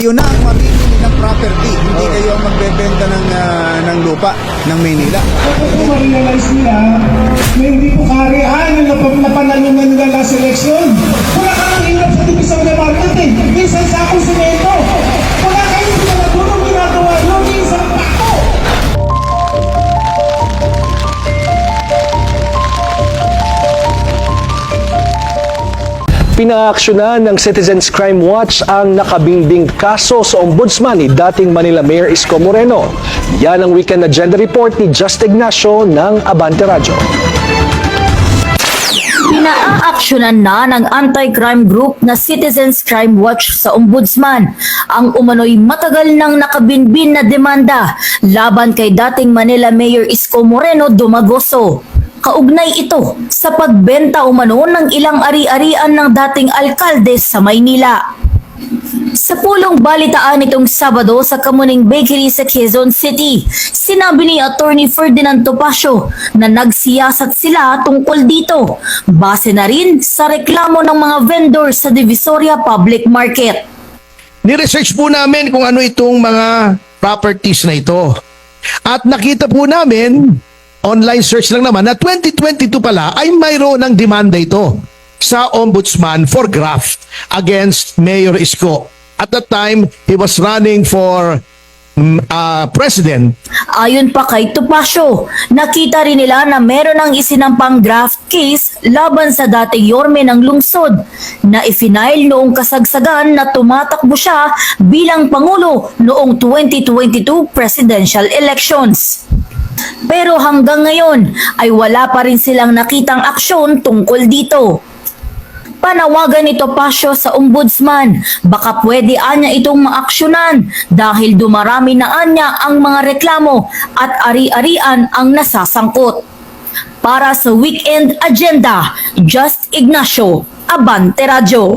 Yun na ang mamimili ng property, hindi kayo ang magbebenta ng lupa ng Maynila. Kung ma-realize nila na hindi po kaharian yung napanalungan nila last election. Wala ka nang ingat sa Divisoria Market eh. Minsan sa akong simento. Wala kayong pinagulong ginagawa yun. Minsan pako. Pinaaksyonan ng Citizens Crime Watch ang nakabingbing kaso sa ombudsman ni dating Manila Mayor Isko Moreno. Yan ang weekend agenda report ni Just Ignacio ng Abante Radio. Pinaaksyonan na ng anti-crime group na Citizens Crime Watch sa Ombudsman ang umano'y matagal nang nakabinbin na demanda laban kay dating Manila Mayor Isko Moreno Dumagoso. Kaugnay ito sa pagbenta umano ng ilang ari-arian ng dating alkalde sa Maynila. Sa pulong balitaan nitong Sabado sa Kamuning Bakery sa Quezon City, sinabi ni Attorney Ferdinand Topacio na nagsiyasat sila tungkol dito, base na rin sa reklamo ng mga vendor sa Divisoria Public Market. Ni-research po namin kung ano itong mga properties na ito. At nakita po namin, online search lang naman, na 2022 pala ay mayroon ng demanda ito sa Ombudsman for graft against Mayor Isko. At that time, he was running for president. Ayon pa kay Topacio, nakita rin nila na meron ng isinampang graft case laban sa dating yorme ng lungsod na ifinail noong kasagsagan na tumatakbo siya bilang Pangulo noong 2022 presidential elections. Pero hanggang ngayon ay wala pa rin silang nakitang aksyon tungkol dito. Panawagan ni Topacio sa ombudsman, baka pwede anya itong maaksyonan dahil dumarami na anya ang mga reklamo at ari-arian ang nasasangkot. Para sa weekend agenda, Just Ignacio, Abante Radio.